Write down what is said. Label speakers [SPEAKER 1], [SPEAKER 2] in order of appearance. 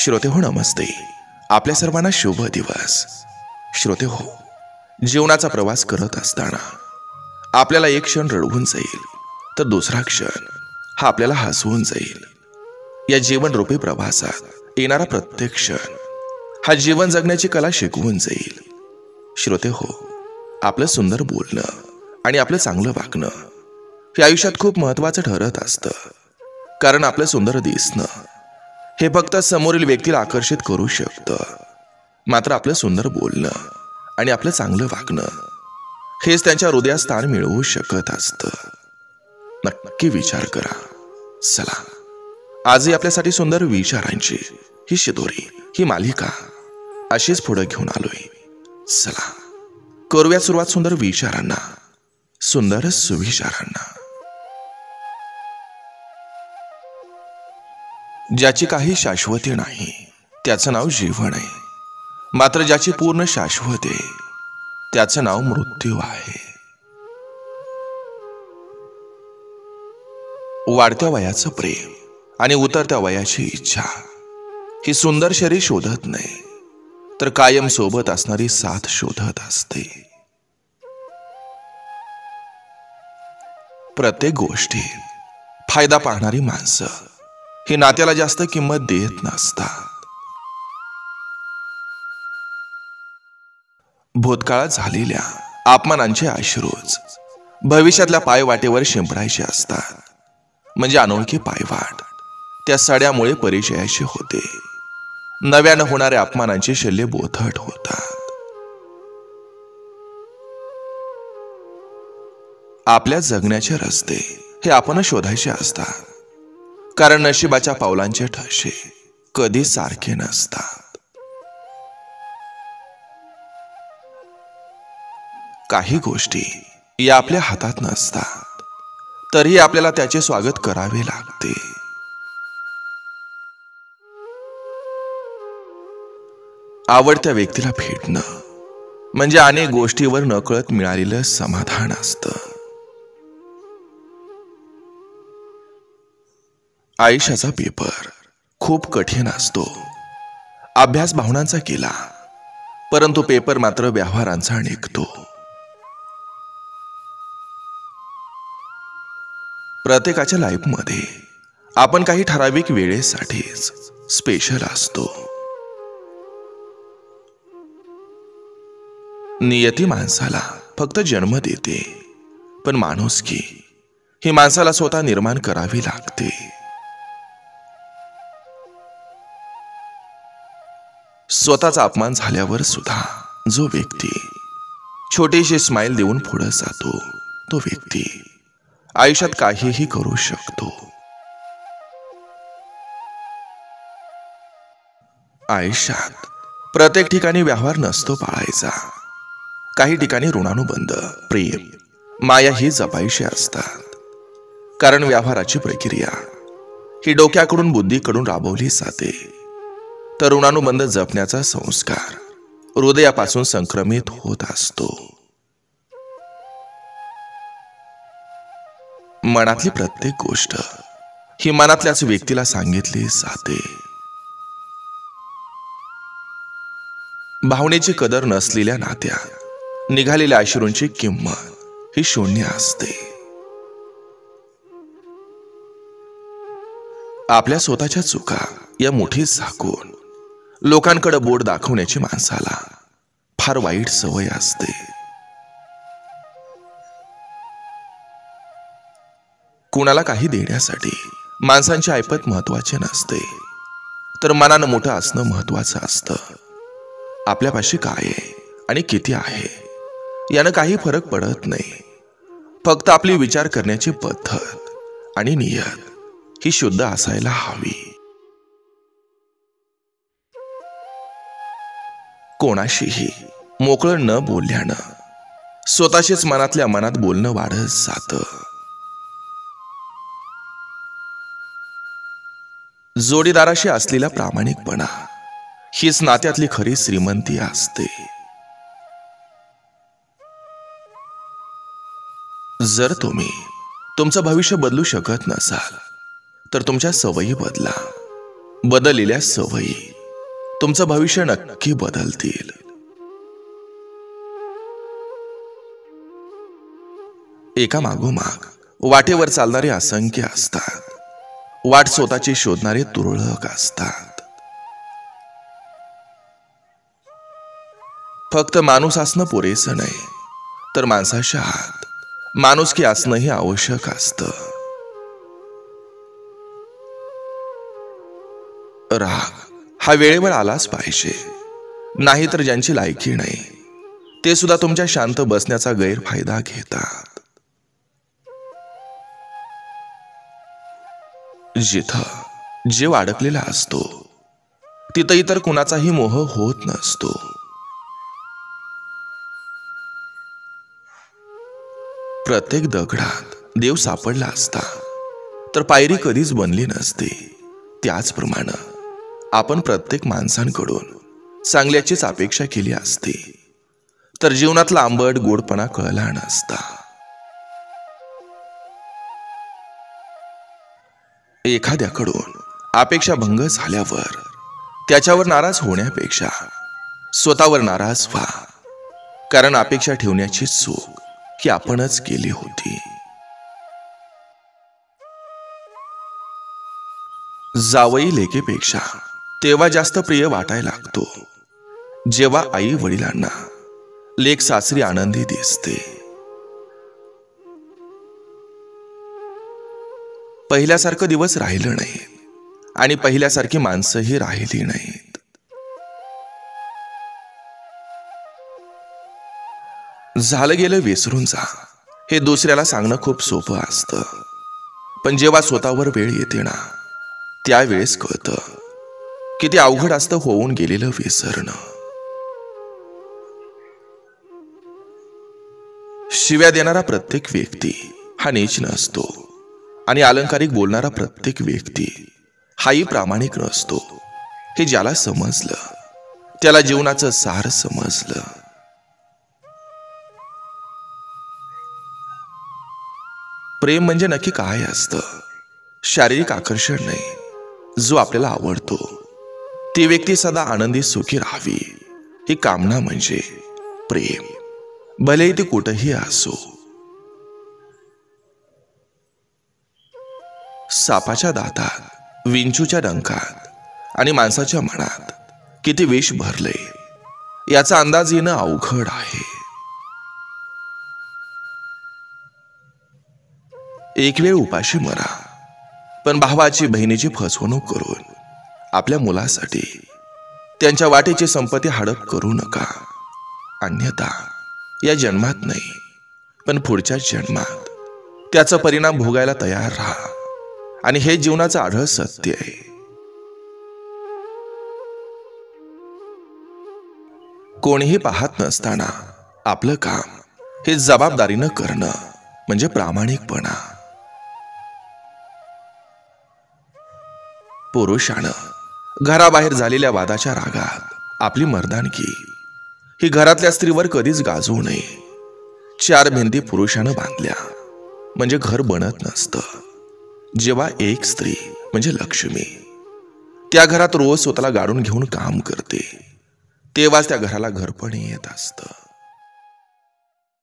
[SPEAKER 1] श्रोते हो, नमस्ते. आपल्या सर्वांना शुभ दिवस. श्रोते हो, जीवनाचा प्रवास करत असताना आपल्याला एक क्षण रडवून जाईल तर दुसरा क्षण हा आपल्याला हसवून जाईल. या जीवनरूपी प्रवासात येणारा प्रत्येक क्षण हा जीवन जगण्याची कला शिकवून जाईल. श्रोते हो, आपलं सुंदर बोलणं आणि आपलं चांगलं वागणं हे आयुष्यात खूप महत्त्वाचं ठरत असतं. कारण आपलं सुंदर दिसणं हे फक्त समोरील व्यक्तीला आकर्षित करू शकतं, मात्र आपलं सुंदर बोलणं आणि आपलं चांगलं वागणं हेच त्यांच्या हृदयात स्थान मिळवू शकत असतं. नक्की विचार करा. चला, आजही आपल्यासाठी सुंदर विचारांची ही शिदोरी, ही मालिका अशीच पुढे घेऊन आलोय. चला करूया सुरुवात सुंदर विचारांना, सुंदर सुविचारांना. ज्याची काही शाश्वती नाही त्याचं नाव जीवन आहे, मात्र ज्याची पूर्ण शाश्वती आहे त्याचं नाव मृत्यू आहे. वाढत्या वयाचं प्रेम आणि उतरत्या वयाची इच्छा ही सुंदर शरीर शोधत नाही, तर कायम सोबत असणारी साथ शोधत असते. प्रत्येक गोष्टीत फायदा पाहणारी माणसं ही नात्याला जास्त किंमत देत नसतात. भूतकाळात झालेल्या अपमानांचे अश्रूच भविष्यातल्या पायवाटेवर शिंपडायचे असतात. म्हणजे अनोळखी पायवाट त्या सड्यामुळे परिचयाचे होते. नव्यानं होणाऱ्या अपमानांचे शल्य बोथट होतात. आपल्या जगण्याचे रस्ते हे आपण शोधायचे असतात, कारण नशिबाच्या पावलांचे ठसे कधी सारखे नसतात. काही गोष्टी या आपल्या हातात नसतात, तरीही आपल्याला त्याचे स्वागत करावे लागते. आवडत्या व्यक्तीला भेटणं म्हणजे अनेक गोष्टीवर नकळत मिळालेलं समाधान असतं. आयुष्याचा पेपर खूप कठीण असतो. अभ्यास भावनांचा केला, परंतु पेपर मात्र व्यवहारांचा निघतो. प्रत्येकाच्या लाईफमध्ये आपण काही ठराविक वेळेसाठीच स्पेशल असतो. नियती माणसाला फक्त जन्म देते, पण माणुसकी ही माणसाला स्वतः निर्माण करावी लागते. स्वतःचा अपमान झाल्यावर सुद्धा जो व्यक्ती छोटीशी स्माइल देऊन पुढे जातो, तो व्यक्ती आयुष्यात काहीही करू शकतो. आयुष्यात प्रत्येक ठिकाणी व्यवहार नसतो पाळायचा. काही ठिकाणी ऋणानुबंध, प्रेम, माया ही जपायची असतात. कारण व्यवहाराची प्रक्रिया ही डोक्याकडून बुद्धीकडून राबवली जाते, तर ऋणानुबंध जपण्याचा संस्कार हृदयापासून संक्रमित होत असतो. मनातली प्रत्येक गोष्ट ही मनातल्याच व्यक्तीला सांगितली जाते. भावनेची कदर नसलेल्या नात्यात निघालेल्या अश्रूंची किंमत ही शून्य असते. आपल्या स्वतःच्या चुका या मुठीत झाकून लोकांकडे बोट दाखवण्याची माणसाला फार वाईट सवय असते. कुणाला काही देण्यासाठी माणसांची ऐपत महत्वाचे नसते, तर मनानं मोठं असणं महत्वाचं असतं. आपल्यापाशी काय आहे आणि किती आहे यानं काही फरक पडत नाही. फक्त आपली विचार करण्याची पद्धत आणि नियत ही शुद्ध असायला हवी. कोणाशीही मोकळं न बोलल्यानं स्वतःशीच मनातल्या मनात बोलणं वाढत जातं. जोडीदाराशी असलेला प्रामाणिकपणा हीच नात्यातली खरी श्रीमंती असते. जर तुम्ही तुमचं भविष्य बदलू शकत नसाल तर तुमच्या सवयी बदला. बदललेल्या सवयी तुमचं भविष्य नक्की बदलतील. एका मागोमाग वाटेवर चालणारे असंख्य असतात. वाट स्वतःची शोधणारे तुरळक असतात. फक्त माणूस असणं पुरेसं नाही, तर माणसाच्या आत माणुसकी असणंही आवश्यक असतं. राग हा वेळेवर आलाच पाहिजे, नाहीतर ज्यांची लायकी नाही ते सुद्धा तुमच्या शांत बसण्याचा गैरफायदा घेतात. जिथं जीव अडकलेला असतो तिथं इतर कुणाचाही मोह होत नसतो. प्रत्येक दगडात देव सापडला असता तर पायरी कधीच बनली नसती. त्याचप्रमाणे आपण प्रत्येक माणसांकडून चांगल्याचीच अपेक्षा केली असती तर जीवनातला आंबट गोडपणा कळला नसता. एखाद्याकडून अपेक्षा भंग झाल्यावर त्याच्यावर नाराज होण्यापेक्षा स्वतःवर नाराज व्हा, कारण अपेक्षा ठेवण्याची चूक ही आपणच केली होती. जावई लेकीपेक्षा तेव्हा जास्त प्रिय वाटायला लागतो जेव्हा आई वडिलांना लेक सासरी आनंदी दिसते. पहिल्यासारखं दिवस राहिलं नाही आणि पहिल्यासारखी माणसंही राहिली नाहीत. झालं गेलं विसरून जा हे दुसऱ्याला सांगणं खूप सोपं असतं, पण जेव्हा स्वतःवर वेळ येते ना त्यावेळेस कळतं किती अवघड असतं होऊन गेलेलं विसरणं. शिव्या देणारा प्रत्येक व्यक्ती हा नीच नसतो आणि अलंकारिक बोलणारा प्रत्येक व्यक्ती हाही प्रामाणिक नसतो. हे ज्याला समजलं त्याला जीवनाचं सार समजलं. प्रेम म्हणजे नक्की काय असतं? शारीरिक आकर्षण नाही, जो आपल्याला आवडतो ती व्यक्ती सदा आनंदी सुखी राहावी ही कामना म्हणजे प्रेम, भलेही ती कुठेही असो. सापाच्या दातात, विंचूच्या डंकात आणि माणसाच्या मनात किती विष भरले याचा अंदाज येणं अवघड आहे. एक वेळ उपाशी मरा, पण भावाची बहिणीची फसवणूक करून आपल्या मुलासाठी त्यांच्या वाटेची संपत्ती हडप करू नका. अन्यथा या जन्मात नाही पण पुढच्या जन्मात त्याचा परिणाम भोगायला तयार राहा, आणि हे जीवनाचं आढळ सत्य आहे. कोणीही पाहत नसताना आपलं काम हे जबाबदारीनं करणं म्हणजे प्रामाणिकपणा. पुरुषानं घराबाहेर झालेल्या वादाच्या रागात आपली मर्दानगी ही घरातल्या स्त्रीवर कधीच गाजवू नये. 4 भिंती पुरुषानं बांधल्या म्हणजे घर बनत नसतं. जेव्हा एक स्त्री म्हणजे लक्ष्मी त्या घरात रोज स्वतःला गाडून घेऊन काम करते तेव्हाच त्या घराला घरपण येत असतं.